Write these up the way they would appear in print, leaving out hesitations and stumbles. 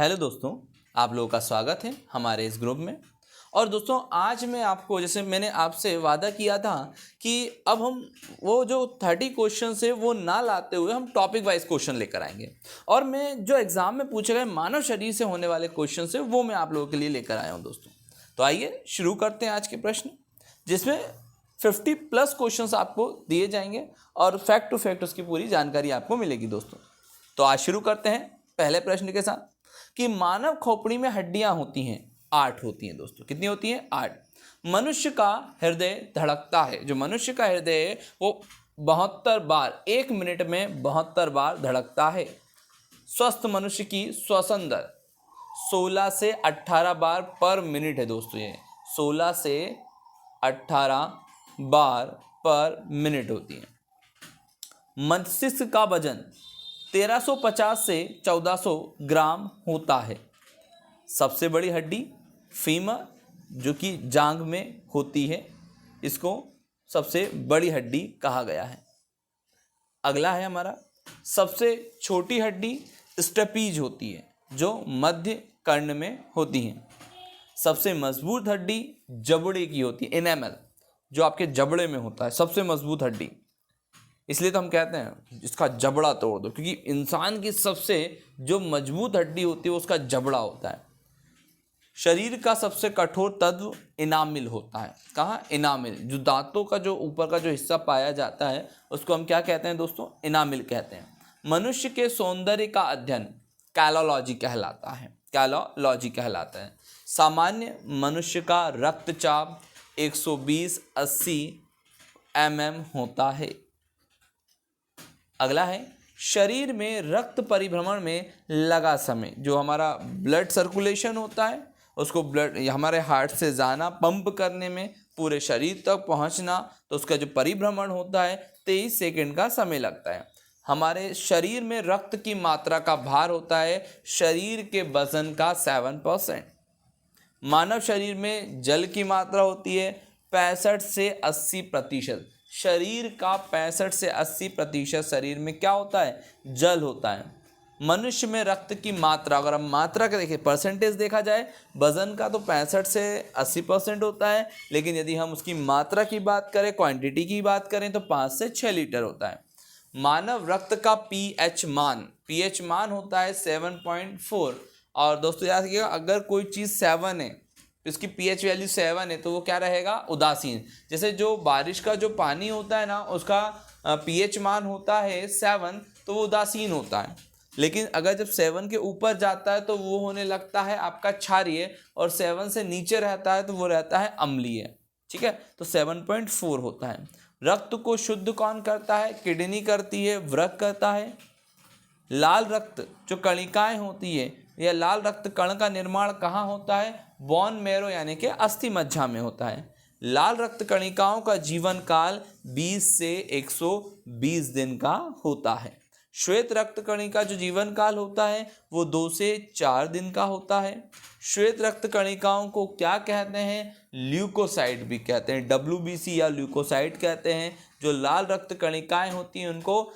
Hello दोस्तों, आप लोगों का स्वागत है हमारे इस ग्रुप में। और दोस्तों आज मैं आपको, जैसे मैंने आपसे वादा किया था कि अब हम वो जो 30 क्वेश्चन है वो ना लाते हुए हम टॉपिक वाइज क्वेश्चन लेकर आएंगे। और मैं जो एग्जाम में पूछे गए मानव शरीर से होने वाले क्वेश्चन है वो मैं आप लोगों के लिए लेकर आया हूँ दोस्तों। तो आइए शुरू करते हैं आज के प्रश्न, जिसमें 50+ क्वेश्चन आपको दिए जाएंगे और फैक्ट टू फैक्ट उसकी पूरी जानकारी आपको मिलेगी दोस्तों। तो आज शुरू करते हैं पहले प्रश्न के साथ कि मानव खोपड़ी में हड्डियां होती हैं, 8 होती हैं दोस्तों। कितनी होती हैं? 8। मनुष्य का हृदय धड़कता है, जो मनुष्य का हृदय है वो 72 बार, 1 मिनट में 72 बार धड़कता है। स्वस्थ मनुष्य की श्वसन दर 16 से 18 बार पर मिनट है दोस्तों। ये 16 से 18 बार पर मिनट होती है। मस्तिष्क का वजन 1350 से 1400 ग्राम होता है। सबसे बड़ी हड्डी फीमर, जो कि जांघ में होती है, इसको सबसे बड़ी हड्डी कहा गया है। अगला है हमारा, सबसे छोटी हड्डी स्टेपीज होती है, जो मध्य कर्ण में होती है। सबसे मजबूत हड्डी जबड़े की होती है, एनेमल, जो आपके जबड़े में होता है, सबसे मजबूत हड्डी। इसलिए तो हम कहते हैं इसका जबड़ा तोड़ दो, क्योंकि इंसान की सबसे जो मजबूत हड्डी होती है उसका जबड़ा होता है। शरीर का सबसे कठोर तत्व इनामिल होता है। कहाँ? इनामिल, जो दांतों का जो ऊपर का जो हिस्सा पाया जाता है उसको हम क्या कहते हैं दोस्तों? इनामिल कहते हैं। मनुष्य के सौंदर्य का अध्ययन कैलोलॉजी कहलाता है। कैलोलॉजी कहलाता है। सामान्य मनुष्य का रक्तचाप 120/80 mm होता है। अगला है, शरीर में रक्त परिभ्रमण में लगा समय, जो हमारा ब्लड सर्कुलेशन होता है उसको ब्लड हमारे हार्ट से जाना, पंप करने में, पूरे शरीर तक पहुंचना, तो उसका जो परिभ्रमण होता है 23 सेकंड का समय लगता है। हमारे शरीर में रक्त की मात्रा का भार होता है शरीर के वजन का 7%। मानव शरीर में जल की मात्रा होती है 65 से 80%। शरीर का 65 से 80% शरीर में क्या होता है? जल होता है। मनुष्य में रक्त की मात्रा, अगर हम मात्रा का देखें, परसेंटेज देखा जाए, वजन का तो 65 से 80% होता है, लेकिन यदि हम उसकी मात्रा की बात करें, क्वांटिटी की बात करें, तो 5 से 6 लीटर होता है। मानव रक्त का पीएच मान होता है 7.4। और दोस्तों याद रखिएगा, अगर कोई चीज़ 7 है, इसकी पीएच वैल्यू 7 है, तो वो क्या रहेगा? उदासीन। जैसे जो बारिश का जो पानी होता है ना, उसका पीएच मान होता है 7, तो वो उदासीन होता है। लेकिन अगर जब 7 के ऊपर जाता है तो वो होने लगता है आपका क्षारीय, और 7 से नीचे रहता है तो वो रहता है अम्लीय। ठीक है, तो 7.4 होता है। रक्त को शुद्ध कौन करता है? किडनी करती है, वृक्क करता है। लाल रक्त जो कणिकाएं होती है, यह लाल रक्त कण का निर्माण कहाँ होता है? बोन मैरो यानी कि अस्थि मज्जा में होता है। लाल रक्त कणिकाओं का जीवन काल 20 से 120 दिन का होता है। श्वेत रक्त कणिका जो जीवन काल होता है वो 2 से 4 दिन का होता है। श्वेत रक्त कणिकाओं को क्या कहते हैं? ल्यूकोसाइट भी कहते हैं, WBC या ल्यूकोसाइट कहते हैं। जो लाल रक्त कणिकाएं होती हैं उनको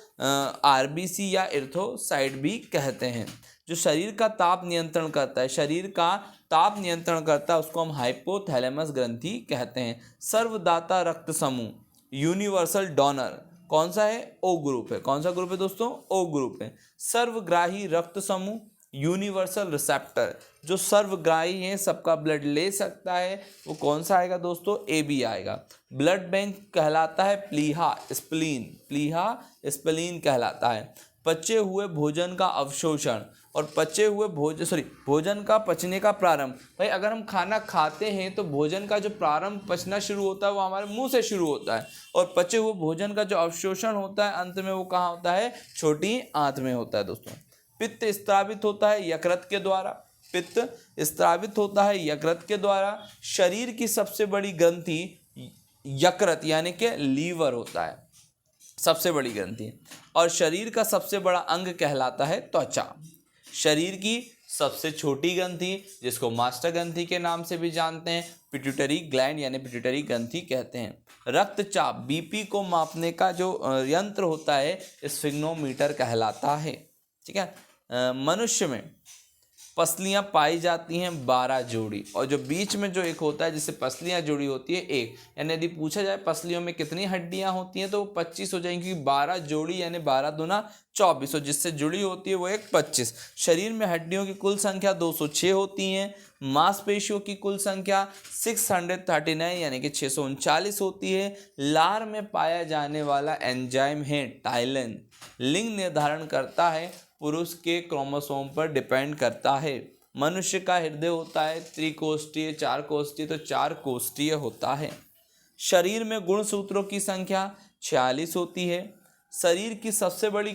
RBC या इर्थोसाइट भी कहते हैं। जो शरीर का ताप नियंत्रण करता है, शरीर का ताप नियंत्रण करता है, उसको हम हाइपोथैलेमस ग्रंथि कहते हैं। सर्वदाता रक्त समूह यूनिवर्सल डोनर कौन सा है? ओ ग्रुप है। कौन सा ग्रुप है दोस्तों? ओ ग्रुप है। सर्वग्राही रक्त समूह यूनिवर्सल रिसेप्टर, जो सर्वग्राही है, सबका ब्लड ले सकता है, वो कौन सा आएगा दोस्तों? AB आएगा। ब्लड बैंक कहलाता है प्लीहा स्प्लीन कहलाता है। पचे हुए भोजन का अवशोषण और भोजन का पचने का प्रारंभ। भाई अगर हम खाना खाते हैं तो भोजन का जो प्रारंभ पचना शुरू होता है वो हमारे मुंह से शुरू होता है, और पचे हुए भोजन का जो अवशोषण होता है अंत में वो कहाँ होता है? छोटी आंत में होता है दोस्तों। पित्त स्त्रावित होता है यकृत के द्वारा। शरीर की सबसे बड़ी ग्रंथि यकृत यानी कि लीवर होता है, सबसे बड़ी ग्रंथि। और शरीर का सबसे बड़ा अंग कहलाता है त्वचा। शरीर की सबसे छोटी ग्रंथि, जिसको मास्टर ग्रंथि के नाम से भी जानते हैं, पिट्यूटरी ग्लैंड यानी पिट्यूटरी ग्रंथि कहते हैं। रक्तचाप BP को मापने का जो यंत्र होता है स्फिग्नोमीटर कहलाता है। ठीक है। मनुष्य में पसलियाँ पाई जाती हैं 12 जोड़ी, और जो बीच में जो एक होता है जिससे पसलियाँ जुड़ी होती है एक, यानी यदि पूछा जाए पसलियों में कितनी हड्डियाँ होती हैं तो वो 25 हो जाएंगी, क्योंकि 12 जोड़ी यानी 12 दूना 24, और जिससे जुड़ी होती है वो एक 25। शरीर में हड्डियों की कुल संख्या 206 होती हैं। मांसपेशियों की कुल संख्या 639 यानी कि 639 होती है। लार में पाया जाने वाला एंजाइम है टाइलिन। लिंग निर्धारण करता है, पुरुष के क्रोमोसोम पर डिपेंड करता है। मनुष्य का हृदय होता है त्रिकोष्ठीय, 4 कोष्ठीय, तो 4 कोष्ठीय होता है। शरीर में गुणसूत्रों की संख्या 46 होती है। शरीर की सबसे बड़ी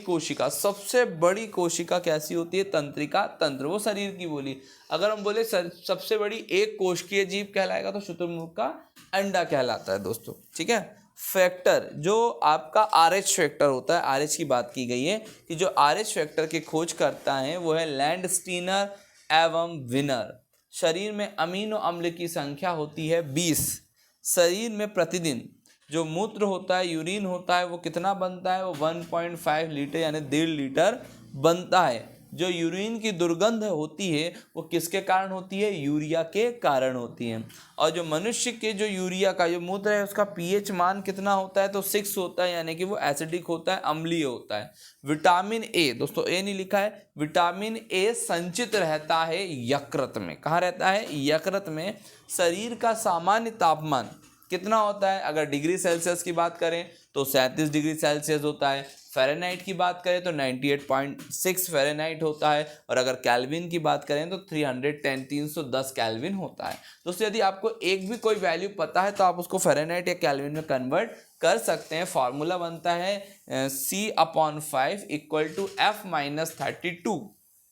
कोशिका कैसी होती है? तंत्रिका तंत्र, वो शरीर की बोली। अगर हम बोले सबसे बड़ी एक कोशिकीय जीव कहलाएगा तो शुतुरमुर्ग का अंडा कहलाता है दोस्तों, ठीक है। फैक्टर, जो आपका RH फैक्टर होता है, RH की बात की गई है कि जो RH फैक्टर की खोज करता है वो है लैंडस्टीनर एवं विनर। शरीर में अमीनो अम्ल की संख्या होती है 20। शरीर में प्रतिदिन जो मूत्र होता है, यूरिन होता है, वो कितना बनता है? वो 1.5 लीटर यानी 1.5 लीटर बनता है। जो यूरिन की दुर्गंध होती है वो किसके कारण होती है? यूरिया के कारण होती है। और जो मनुष्य के जो यूरिया का जो मूत्र है उसका pH मान कितना होता है? तो 6 होता है, यानी कि वो एसिडिक होता है, अम्लीय होता है। विटामिन ए, दोस्तों ए नहीं लिखा है, विटामिन ए संचित रहता है यकृत में। कहाँ रहता है? यकृत में। शरीर का सामान्य तापमान कितना होता है? अगर डिग्री सेल्सियस की बात करें तो 37 डिग्री सेल्सियस होता है। फ़ारेनहाइट की बात करें तो 98.6 फ़ारेनहाइट होता है। और अगर कैल्विन की बात करें तो 310 कैल्विन होता है। दोस्तों यदि आपको एक भी कोई वैल्यू पता है तो आप उसको फ़ारेनहाइट या कैल्विन में कन्वर्ट कर सकते हैं। फॉर्मूला बनता है C/5 = F-32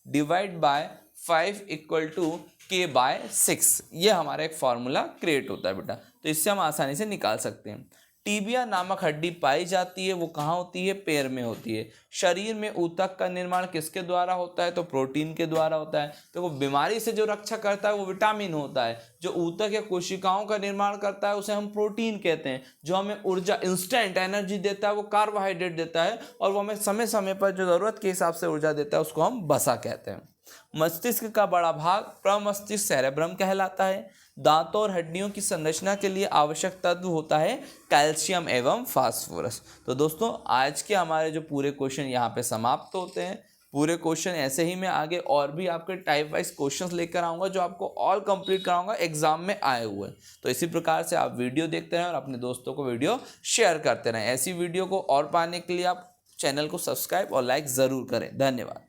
divide by 5 = K/6। ये हमारा एक फार्मूला क्रिएट होता है बेटा, तो इससे हम आसानी से निकाल सकते हैं। टीबिया नामक हड्डी पाई जाती है, वो कहाँ होती है? पैर में होती है। शरीर में ऊतक का निर्माण किसके द्वारा होता है? तो प्रोटीन के द्वारा होता है। तो वो बीमारी से जो रक्षा करता है वो विटामिन होता है। जो ऊतक या कोशिकाओं का निर्माण करता है उसे हम प्रोटीन कहते हैं। जो हमें ऊर्जा, इंस्टेंट एनर्जी देता है वो कार्बोहाइड्रेट देता है, और वो हमें समय समय पर जो ज़रूरत के हिसाब से ऊर्जा देता है उसको हम वसा कहते हैं। मस्तिष्क का बड़ा भाग प्रमस्तिष्क सेरेब्रम कहलाता है। दांतों और हड्डियों की संरचना के लिए आवश्यक तत्व होता है कैल्शियम एवं फास्फोरस। तो दोस्तों आज के हमारे जो पूरे क्वेश्चन यहाँ पे समाप्त होते हैं। पूरे क्वेश्चन ऐसे ही मैं आगे और भी आपके टाइप वाइज क्वेश्चंस लेकर आऊँगा जो आपको ऑल कंप्लीट कराऊंगा एग्जाम में आए हुए। तो इसी प्रकार से आप वीडियो देखते रहें और अपने दोस्तों को वीडियो शेयर करते रहें। ऐसी वीडियो को और पाने के लिए आप चैनल को सब्सक्राइब और लाइक ज़रूर करें। धन्यवाद।